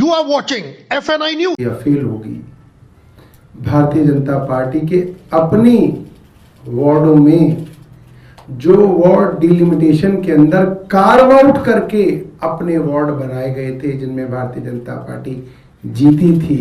You are watching FNI News. या fail होगी। Bharatiya Janata party के अपनी वार्डों में जो वार्ड डिलिमिटेशन के अंदर कार्व आउट करके अपने वार्ड बनाए गए थे जिनमें भारतीय जनता पार्टी जीती थी,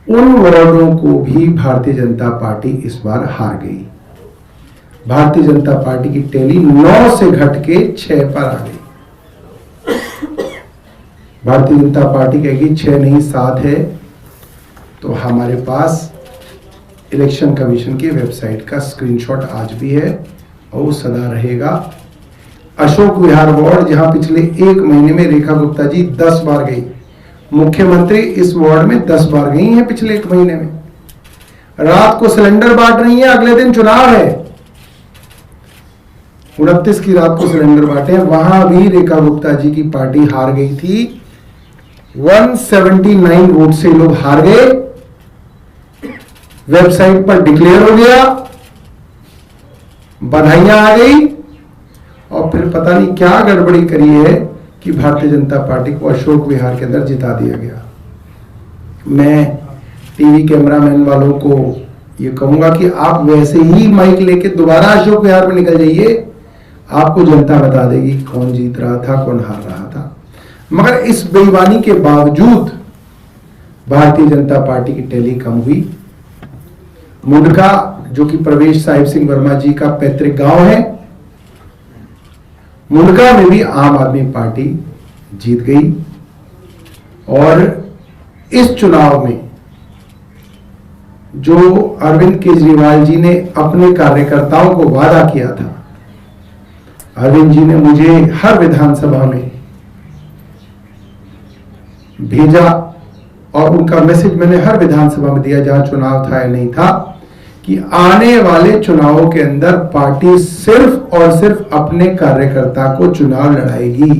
उन वार्डों को भी भारतीय जनता पार्टी इस बार हार गई। भारतीय जनता पार्टी की टैली 9 से घट के 6 पर आ गई। भारतीय जनता पार्टी कहेगी 6 नहीं 7 है, तो हमारे पास इलेक्शन कमीशन की वेबसाइट का स्क्रीनशॉट आज भी है और वो सदा रहेगा। अशोक विहार वार्ड जहां पिछले 1 महीने में रेखा गुप्ता जी 10 बार गई, मुख्यमंत्री इस वार्ड में 10 बार गई हैं पिछले 1 महीने में। रात को सिलेंडर बांट रही है, अगले दिन चुनाव है, 29 की रात को सिलेंडर बांटे। वहां भी रेखा गुप्ता जी की पार्टी हार गई थी। 179 वोट से लोग हार गए, वेबसाइट पर डिक्लेयर हो गया, बधाइयां आ गई और फिर पता नहीं क्या गड़बड़ी करी है कि भारतीय जनता पार्टी को अशोक विहार के अंदर जिता दिया गया। मैं टीवी कैमरामैन वालों को ये कहूंगा कि आप वैसे ही माइक लेके दोबारा अशोक विहार में निकल जाइए, आपको जनता बता देगी कौन जीत रहा था कौन हार रहा था। मगर इस बेईमानी के बावजूद भारतीय जनता पार्टी की टैली कम हुई। मुंडका जो कि प्रवेश साहिब सिंह वर्मा जी का पैतृक गांव है, मुंडका में भी आम आदमी पार्टी जीत गई और इस चुनाव में जो अरविंद केजरीवाल जी ने अपने कार्यकर्ताओं को वादा किया था, अरविंद जी ने मुझे हर विधानसभा में भेजा और उनका मैसेज मैंने हर विधानसभा में दिया जहां चुनाव था या नहीं था, कि आने वाले चुनावों के अंदर पार्टी सिर्फ और सिर्फ अपने कार्यकर्ता को चुनाव लड़ाएगी।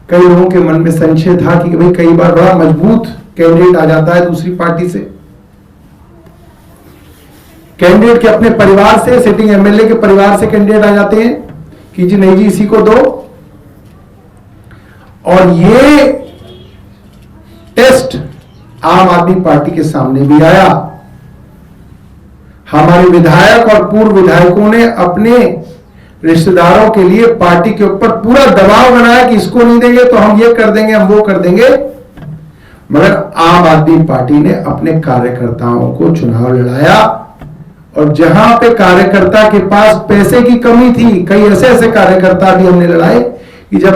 कई लोगों के मन में संशय था कि भाई कई बार बड़ा मजबूत कैंडिडेट आ जाता है दूसरी पार्टी से, कैंडिडेट के अपने परिवार से, सिटिंग एमएलए के परिवार से कैंडिडेट आ जाते हैं कि जी नहीं जी इसी को दो। और ये टेस्ट आम आदमी पार्टी के सामने भी आया। हमारे विधायक और पूर्व विधायकों ने अपने रिश्तेदारों के लिए पार्टी के ऊपर पूरा दबाव बनाया कि इसको नहीं देंगे तो हम ये कर देंगे, हम वो कर देंगे। मगर आम आदमी पार्टी ने अपने कार्यकर्ताओं को चुनाव लड़ाया और जहां पे कार्यकर्ता के पास पैसे की कमी थी, कई ऐसे ऐसे कार्यकर्ता भी हमने लड़ाए कि जब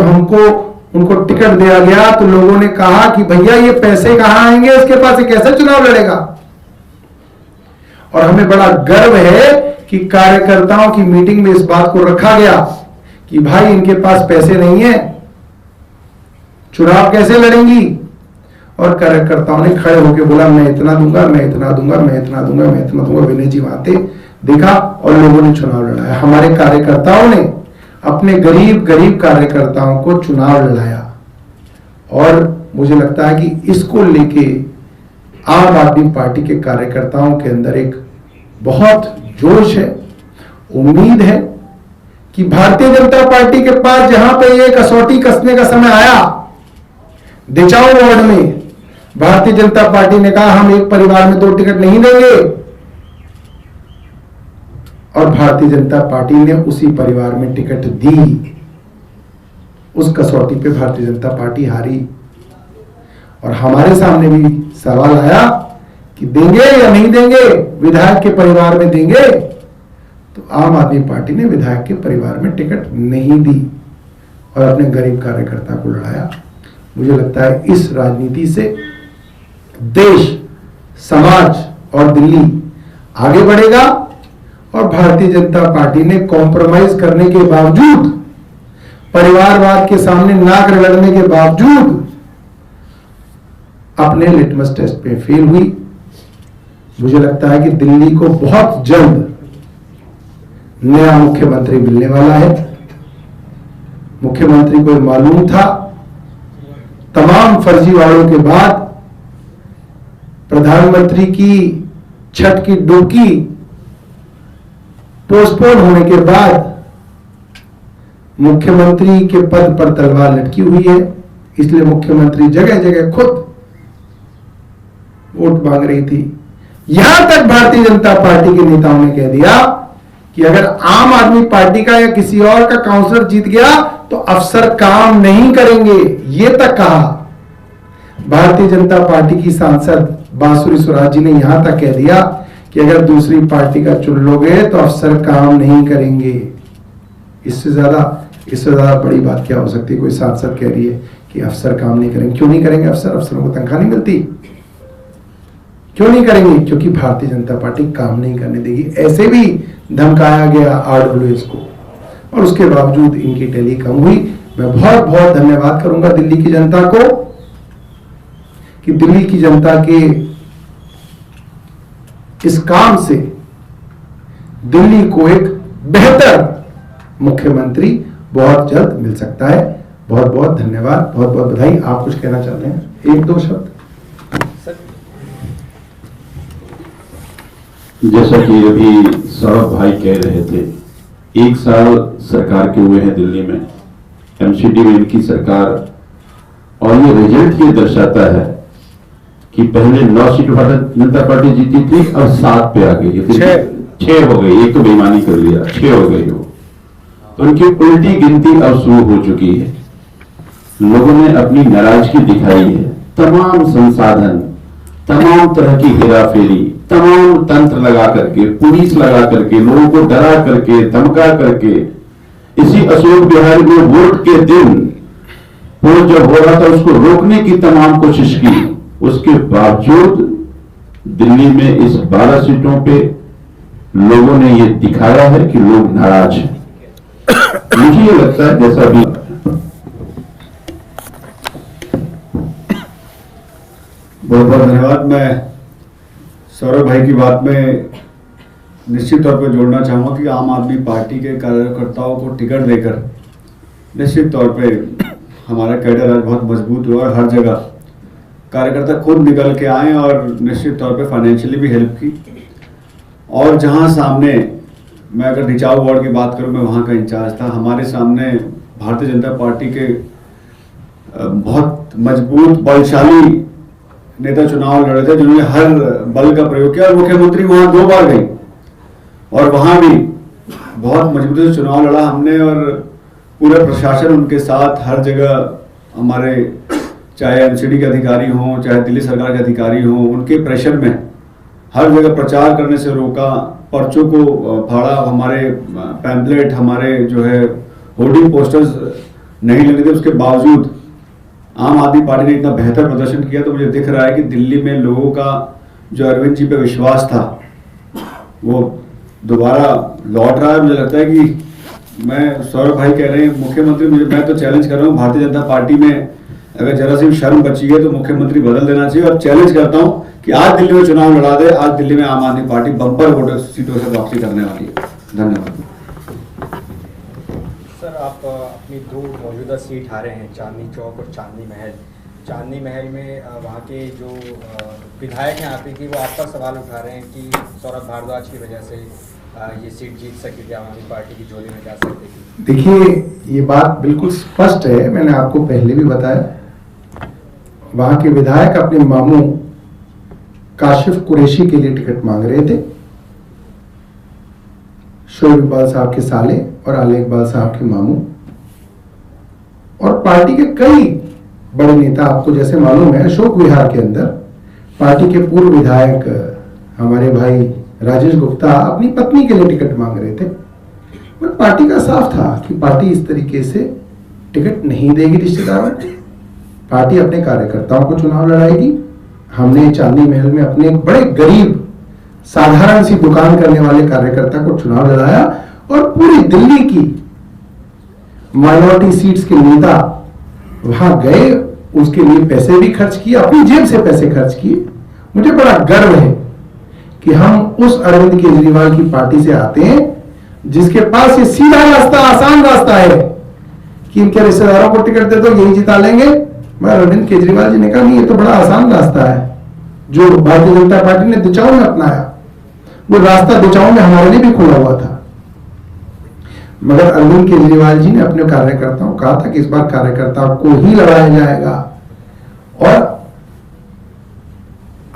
उनको टिकट दिया गया तो लोगों ने कहा कि भैया ये पैसे कहां आएंगे, इसके पास कैसे चुनाव लड़ेगा। और हमें बड़ा गर्व है कि कार्यकर्ताओं की मीटिंग में इस बात को रखा गया कि भाई इनके पास पैसे नहीं है, चुनाव कैसे लड़ेंगी। और कार्यकर्ताओं ने खड़े होकर बोला मैं इतना दूंगा, मैं इतना दूंगा, मैं इतना दूंगा, मैं इतना दूंगा। विनय जी वहां थे, देखा और लोगों ने चुनाव लड़ाया। हमारे कार्यकर्ताओं ने अपने गरीब गरीब कार्यकर्ताओं को चुनाव लड़ाया और मुझे लगता है कि इसको लेके आम आदमी पार्टी के कार्यकर्ताओं के अंदर एक बहुत जोश है। उम्मीद है कि भारतीय जनता पार्टी के पास जहां पे ये कसौटी कसने का समय आया, दिचाऊ वार्ड में भारतीय जनता पार्टी ने कहा हम एक परिवार में 2 टिकट नहीं देंगे और भारतीय जनता पार्टी ने उसी परिवार में टिकट दी। उस कसौटी पे भारतीय जनता पार्टी हारी और हमारे सामने भी सवाल आया कि देंगे या नहीं देंगे, विधायक के परिवार में देंगे, तो आम आदमी पार्टी ने विधायक के परिवार में टिकट नहीं दी और अपने गरीब कार्यकर्ता को लड़ाया। मुझे लगता है इस राजनीति से देश, समाज और दिल्ली आगे बढ़ेगा और भारतीय जनता पार्टी ने कॉम्प्रोमाइज करने के बावजूद, परिवारवाद के सामने नाक रगड़ने के बावजूद अपने लिटमस टेस्ट पे फेल हुई। मुझे लगता है कि दिल्ली को बहुत जल्द नया मुख्यमंत्री मिलने वाला है। मुख्यमंत्री को मालूम था तमाम फर्जीवाड़ों के बाद प्रधानमंत्री की छठ की डुबकी पोस्टपोन होने के बाद मुख्यमंत्री के पद पर तलवार लटकी हुई है। इसलिए मुख्यमंत्री जगह जगह खुद वोट मांग रही थी। यहां तक भारतीय जनता पार्टी के नेताओं ने कह दिया कि अगर आम आदमी पार्टी का या किसी और का काउंसलर जीत गया तो अफसर काम नहीं करेंगे, ये तक कहा। भारतीय जनता पार्टी की सांसद बांसुरी स्वराज जी ने यहां तक कह दिया कि अगर दूसरी पार्टी का चुन लोगे तो अफसर काम नहीं करेंगे। इससे ज्यादा बड़ी बात क्या हो सकती है? कोई सांसद कह रही है कि अफसर काम नहीं करेंगे। क्यों नहीं करेंगे? अफसरों को तनख्वाह नहीं मिलती? क्यों नहीं करेंगे? क्योंकि भारतीय जनता पार्टी काम नहीं करने देगी। ऐसे भी धमकाया गया आरडब्ल्यूएस को, और उसके बावजूद इनकी टैली कम हुई। मैं बहुत बहुत धन्यवाद करूंगा दिल्ली की जनता को कि दिल्ली की जनता के इस काम से दिल्ली को एक बेहतर मुख्यमंत्री बहुत जल्द मिल सकता है। बहुत बहुत धन्यवाद, बहुत बहुत बधाई। आप कुछ कहना चाहते हैं? एक दो शब्द। जैसा कि अभी सौरभ भाई कह रहे थे, 1 साल सरकार के हुए हैं दिल्ली में, एमसीडी में इनकी सरकार, और ये रिजल्ट ये दर्शाता है कि पहले 9 सीट भारतीय जनता पार्टी जीती थी, अब 7 पे आ गई, फिर 6 हो गई। एक तो बेईमानी कर लिया, 6 हो गई वो। तो उनकी उल्टी गिनती अब शुरू हो चुकी है। लोगों ने अपनी नाराजगी दिखाई है। तमाम संसाधन, तमाम तरह की हेराफेरी, तमाम तंत्र लगा करके, पुलिस लगा करके, लोगों को डरा करके, धमका करके, इसी अशोक बिहारी में वोट के दिन पोल जब हो रहा था उसको रोकने की तमाम कोशिश की। उसके बावजूद दिल्ली में इस 12 सीटों पे लोगों ने ये दिखाया है कि लोग नाराज हैं। मुझे ये लगता है, जैसा भी बहुत बहुत धन्यवाद। मैं सौरभ भाई की बात में निश्चित तौर पर जोड़ना चाहूँगा कि आम आदमी पार्टी के कार्यकर्ताओं को टिकट देकर निश्चित तौर पे हमारा कैडर आज बहुत मजबूत हुआ और हर जगह कार्यकर्ता खुद निकल के आए और निश्चित तौर पे फाइनेंशियली भी हेल्प की। और जहाँ सामने, मैं अगर रिचाव वार्ड की बात करूँ, मैं वहाँ का इंचार्ज था, हमारे सामने भारतीय जनता पार्टी के बहुत मजबूत बलशाली नेता चुनाव लड़े थे जिन्होंने हर बल का प्रयोग किया, और मुख्यमंत्री वहां 2 बार गई और वहां भी बहुत मजबूती से चुनाव लड़ा हमने। और पूरा प्रशासन उनके साथ हर जगह, हमारे चाहे एमसीडी के अधिकारी हों, चाहे दिल्ली सरकार के अधिकारी हों, उनके प्रेशर में हर जगह प्रचार करने से रोका, पर्चों को फाड़ा, हमारे पैम्पलेट, हमारे जो है होर्डिंग पोस्टर्स नहीं लगे थे। उसके बावजूद आम आदमी पार्टी ने इतना बेहतर प्रदर्शन किया। तो मुझे दिख रहा है कि दिल्ली में लोगों का जो अरविंद जी पे विश्वास था वो दोबारा लौट रहा है। मुझे लगता है कि मैं, सौरभ भाई कह रहे हैं मुख्यमंत्री, मैं तो चैलेंज कर रहा हूँ, भारतीय जनता पार्टी में अगर जरा सी शर्म बची है तो मुख्यमंत्री बदल देना चाहिए। और चैलेंज करता हूँ कि आज दिल्ली में चुनाव लड़ा दे। आज दिल्ली में आम आदमी पार्टी बम्पर वोटर सीटों से वापसी करने वाली है। धन्यवाद। सर, आप अपनी 2 मौजूदा सीट हारे हैं, चांदनी चौक और चांदनी महल। चांदनी महल में वहाँ के जो विधायक हैं आपकी, वो आप पर सवाल उठा रहे हैं कि सौरभ भारद्वाज की वजह से ये सीट जीत सकी थी, आम आदमी पार्टी की झोली में जा सकती थी। देखिए, ये बात बिल्कुल स्पष्ट है, मैंने आपको पहले भी बताया। वहां के विधायक अपने मामू काशिफ कुरैशी के लिए टिकट मांग रहे थे। शोएब इकबाल साहब के साले और आले इकबाल साहब के मामू, और पार्टी के कई बड़े नेता, आपको जैसे मालूम है, अशोक विहार के अंदर पार्टी के पूर्व विधायक हमारे भाई राजेश गुप्ता अपनी पत्नी के लिए टिकट मांग रहे थे। पर पार्टी का साफ था कि पार्टी इस तरीके से टिकट नहीं देगी रिश्तेदारों को। पार्टी अपने कार्यकर्ताओं को चुनाव लड़ाएगी। हमने चांदनी महल में अपने बड़े गरीब, साधारण सी दुकान करने वाले कार्यकर्ता को चुनाव लड़ाया, और पूरी दिल्ली की माइनॉरिटी सीट्स के नेता वहां गए, उसके लिए पैसे भी खर्च किए, अपनी जेब से पैसे खर्च किए। मुझे बड़ा गर्व है कि हम उस अरविंद केजरीवाल की पार्टी से आते हैं जिसके पास ये सीधा रास्ता, आसान रास्ता है कि इनके रिश्तेदारों को टिकट दे दो, यही जिता लेंगे। मैं अरविंद केजरीवाल जी ने कहा नहीं, ये तो बड़ा आसान रास्ता है जो भारतीय जनता पार्टी ने दिचाऊ में अपनाया। वो रास्ता दिचाऊ में हमारे लिए भी खुला हुआ था। मगर अरविंद केजरीवाल जी ने अपने कार्यकर्ताओं को कहा था कि इस बार कार्यकर्ताओं को ही लड़ाया जाएगा, और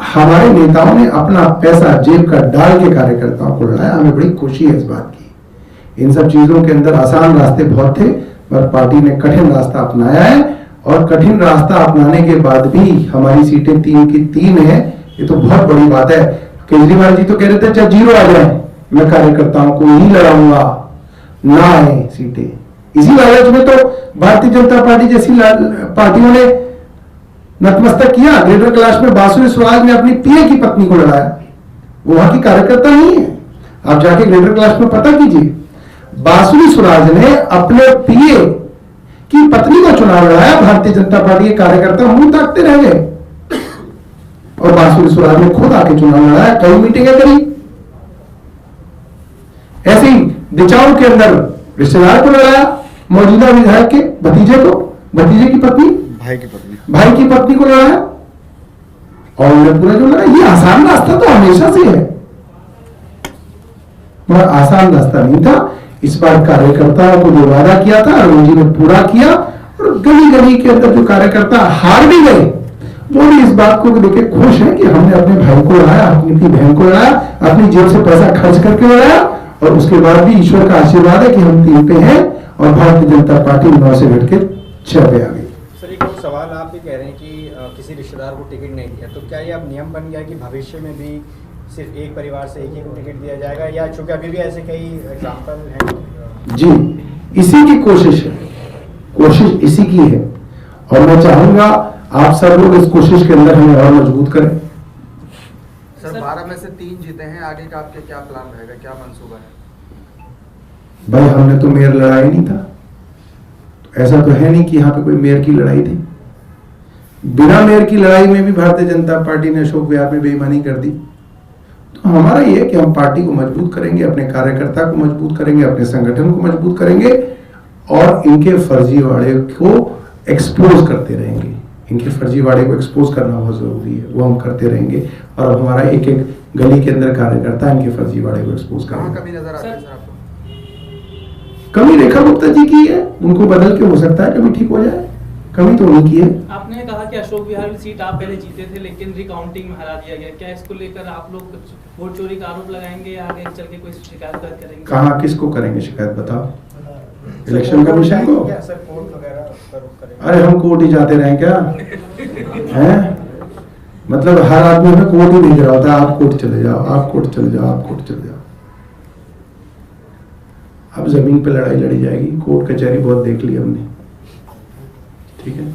हमारे नेताओं ने अपना पैसा जेब का डाल के कार्यकर्ताओं को लड़ाया। हमें बड़ी खुशी है इस बात की। इन सब चीजों के अंदर आसान रास्ते बहुत थे, पर पार्टी ने कठिन रास्ता अपनाया है, और कठिन रास्ता अपनाने के बाद भी हमारी सीटें 3 की 3 है, ये तो बहुत बड़ी बात है। केजरीवाल जी तो कह रहे थे चाहे 0 आ जाए मैं कार्यकर्ताओं को ही लड़ाऊंगा, ना आए सीटें। इसी लालच में तो भारतीय जनता पार्टी जैसी पार्टियों ने नतमस्तक किया। ग्रेटर कैलाश में बांसुरी स्वराज ने अपनी पीए की पत्नी को लड़ाया, वो वहां की कार्यकर्ता नहीं है। आप जाके ग्रेटर कैलाश में पता कीजिए, बांसुरी स्वराज ने अपने पीए की पत्नी को चुनाव लड़ाया, भारतीय जनता पार्टी के कार्यकर्ता मुंह ताकते रह गए, और बांसुरी स्वराज ने खुद आके चुनाव लड़ाया, कई मीटिंगें करी। ऐसे ही दिचाऊ के अंदर रिश्तेदार को लड़ाया, मौजूदा विधायक के भतीजे को, भतीजे की पत्नी, भाई की पत्नी को लड़ाया, और उन्हें पूरा जो लड़ा। ये आसान रास्ता तो हमेशा से है, मगर आसान रास्ता नहीं था। इस बार कार्यकर्ताओं को जो वादा किया था अरविंद जी ने पूरा किया, और गली गली के अंदर जो कार्यकर्ता हार भी गए वो भी इस बात को देखे खुश है कि हमने अपने भाई को लड़ाया, अपनी बहन को लड़ाया, अपनी जेब से पैसा खर्च करके लड़ाया, और उसके बाद भी ईश्वर का आशीर्वाद है कि हम 3 पे हैं, और भारतीय जनता पार्टी 9 से घट के 6 पे आ गई। सर एक और सवाल, आप भी कह रहे हैं कि किसी रिश्तेदार को टिकट नहीं दिया, तो क्या ये अब नियम बन गया कि भविष्य में भी सिर्फ एक परिवार से एक ही को टिकट दिया जाएगा, या चूंकि अभी भी ऐसे कई एग्जाम्पल हैं? जी, इसी की कोशिश है, कोशिश इसी की है, और मैं चाहूंगा आप सब लोग इस कोशिश के अंदर हमें और मजबूत करें। सर 12 में से 3 जीते हैं, आगे का आपके क्या प्लान रहेगा, क्या मंसूबा है? भाई हमने तो मेयर लड़ाई नहीं था, तो ऐसा तो है नहीं कि यहाँ पे कोई मेयर की लड़ाई थी। बिना मेयर की लड़ाई में भी भारतीय जनता पार्टी ने अशोक विहार में बेईमानी कर दी। तो हमारा ये है कि हम पार्टी को मजबूत करेंगे, अपने कार्यकर्ता को मजबूत करेंगे, अपने संगठन को मजबूत करेंगे, और इनके फर्जीवाड़े को एक्सपोज करते रहेंगे। इनके फर्जीवाड़े को एक्सपोज करना बहुत जरूरी है, वो हम करते रहेंगे, और अब हमारा एक एक गली के अंदर कार्यकर्ता इनके फर्जीवाड़े को एक्सपोज करेंगे। कमी नजर आती है सर आपको? कमी रेखा गुप्ता जी की है, उनको बदल के हो सकता है कभी ठीक हो जाए, कमी तो उन्हीं की है। आपने कहा कि अशोक विहार की सीट आप पहले जीते थे लेकिन रिकाउंटिंग में हरा दिया गया, क्या इसको लेकर आप लोग कुछ वोट चोरी का आरोप लगाएंगे या आगे चल के कोई शिकायत दर्ज करेंगे? कहाँ किसको करेंगे शिकायत, बताओ? इलेक्शन कमीशन को? सर कोर्ट वगैरह करेंगे? अरे हम कोर्ट ही जाते रहे क्या हैं? मतलब हर आदमी हमें कोर्ट ही भेज रहा होता है, आप कोर्ट चले जाओ, आप कोर्ट चले जाओ, आप कोर्ट चले जाओ। अब जमीन पे लड़ाई लड़ी जाएगी, कोर्ट कचहरी बहुत देख ली हमने, ठीक है।